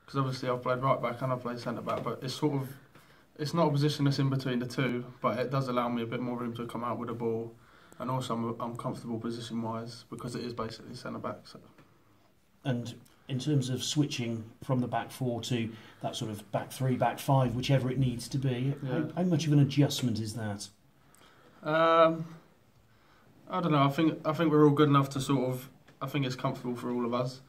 because obviously I've played right back and I've played centre back, but it's not a position that's in between the two, but it does allow me a bit more room to come out with the ball, and also I'm comfortable position wise because it is basically centre back. So. And in terms of switching from the back four to that sort of back three, back five, whichever it needs to be, how much of an adjustment is that? I don't know. I think we're all good enough to sort of. I think it's comfortable for all of us.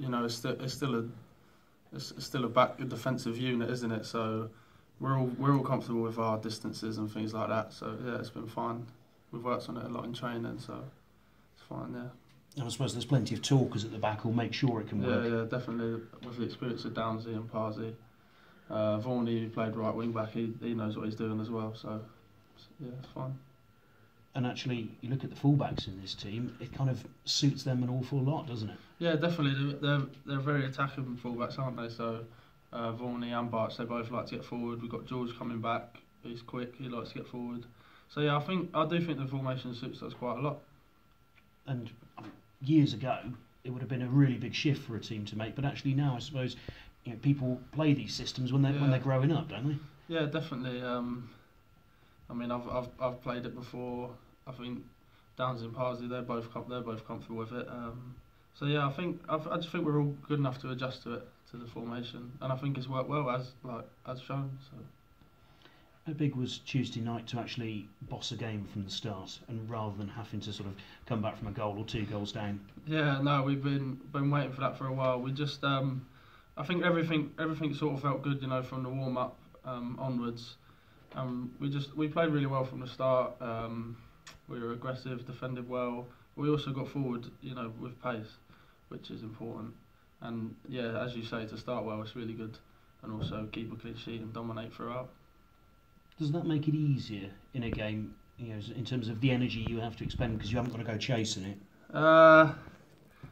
It's still a defensive unit, isn't it? So we're all comfortable with our distances and things like that. So yeah, it's been fine. We've worked on it a lot in training, so it's fine. Yeah. And I suppose there's plenty of talkers at the back who'll make sure it can work. Yeah, definitely. With the experience of Downsy and Parsi, Vaughan, who played right wing back, he knows what he's doing as well. So yeah, it's fine. And actually, you look at the fullbacks in this team, it kind of suits them an awful lot, doesn't it? Yeah, definitely. They're very attacking fullbacks, aren't they? So Vaughan and Barch, they both like to get forward. We've got George coming back. He's quick. He likes to get forward. So yeah, I do think the formation suits us quite a lot. And years ago, it would have been a really big shift for a team to make. But actually now, I suppose, people play these systems when they're growing up, don't they? Yeah, definitely. I've played it before. I think Downs and Parsley, they're both comfortable with it. So yeah, I just think we're all good enough to adjust to the formation, and I think it's worked well as shown. So. How big was Tuesday night to actually boss a game from the start, and rather than having to sort of come back from a goal or 2 goals down? Yeah, no, we've been waiting for that for a while. We just, I think everything sort of felt good, from the warm up onwards. We played really well from the start. We were aggressive, defended well. We also got forward, with pace, which is important. And yeah, as you say, to start well, it's really good, and also keep a clean sheet and dominate throughout. Does that make it easier in a game, in terms of the energy you have to expend because you haven't got to go chasing it? I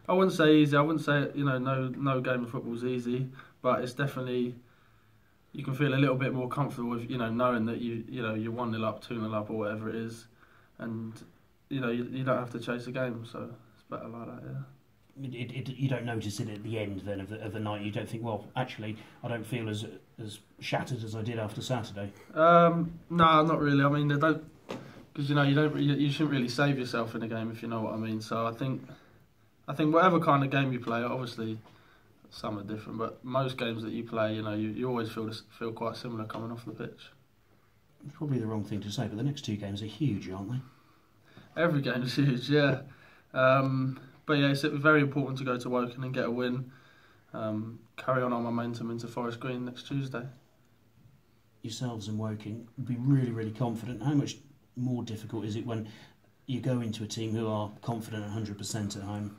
wouldn't say easy. I wouldn't say no game of football is easy, but it's definitely, you can feel a little bit more comfortable with knowing that you're 1-0 up, 2-0 up, or whatever it is, and you don't have to chase a game, so it's better like that. Yeah. You don't notice it at the end then of the night. You don't think, well, actually, I don't feel as shattered as I did after Saturday. No, not really. I mean, they don't, because you shouldn't really save yourself in a game, if you know what I mean. So I think whatever kind of game you play, obviously some are different, but most games that you play, you always feel quite similar coming off the pitch. It's probably the wrong thing to say, but the next 2 games are huge, aren't they? Every game is huge, yeah. But yeah, it's very important to go to Woking and get a win. Carry on our momentum into Forest Green next Tuesday. Yourselves and Woking would be really, really confident. How much more difficult is it when you go into a team who are confident 100% at home?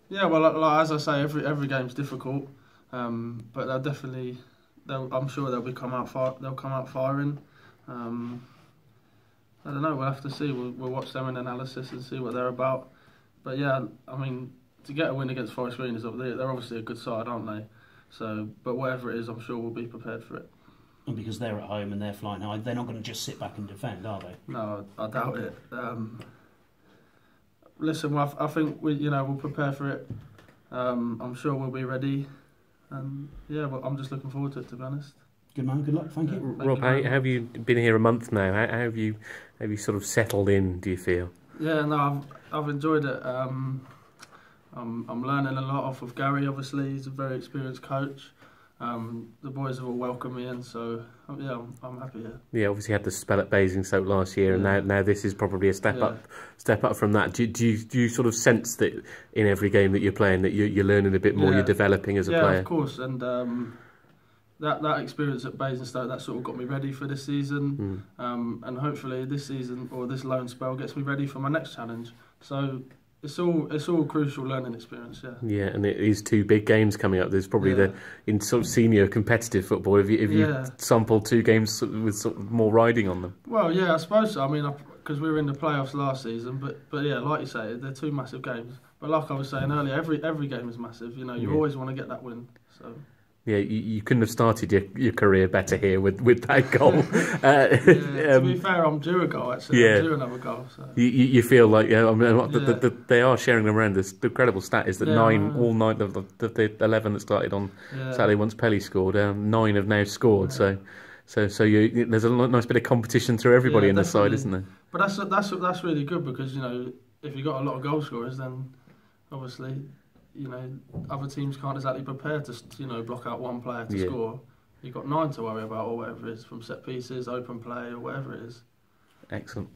Yeah, well, as I say, every game's difficult, but I'm sure they'll come out firing. I don't know. We'll have to see. We'll watch them in analysis and see what they're about. But yeah, I mean, to get a win against Forest Green they're obviously a good side, aren't they? So, but whatever it is, I'm sure we'll be prepared for it. And because they're at home and they're flying high, they're not going to just sit back and defend, are they? No, I doubt it. Listen, I think we'll prepare for it. I'm sure we'll be ready. And yeah, well, I'm just looking forward to it, to be honest. Good man, good luck, thank you. Rob, how have you been here a month now? How have you sort of settled in, do you feel? Yeah, no, I've enjoyed it. I'm learning a lot off of Gary, obviously. He's a very experienced coach. The boys have all welcomed me in, so yeah, I'm happy here. Yeah, obviously had the spell at Basingstoke last year, and now this is probably a step up from that. Do you sort of sense that in every game that you're playing that you're learning a bit more, you're developing as a player? Yeah, of course, and that experience at Basingstoke, that sort of got me ready for this season, and hopefully this season or this loan spell gets me ready for my next challenge. So it's all crucial learning experience. Yeah. Yeah, and it is 2 big games coming up. There's probably in sort of senior competitive football. If you sampled 2 games with sort of more riding on them. Well, yeah, I suppose so. I mean, because we were in the playoffs last season, but yeah, like you say, they're 2 massive games. But like I was saying earlier, every game is massive. You always want to get that win. So. Yeah, you couldn't have started your career better here with that goal. To be fair, I'm due a goal actually. Yeah. I'm due another goal. So. You feel like they are sharing them around. The incredible stat is that all 9 of the 11 that started on Saturday once Pelly scored, 9 have now scored. So there's a nice bit of competition through everybody in the side, isn't there? But that's really good because if you've got a lot of goal scorers, then obviously other teams can't exactly prepare to block out one player to score. You've got 9 to worry about or whatever it is, from set pieces, open play or whatever it is. Excellent.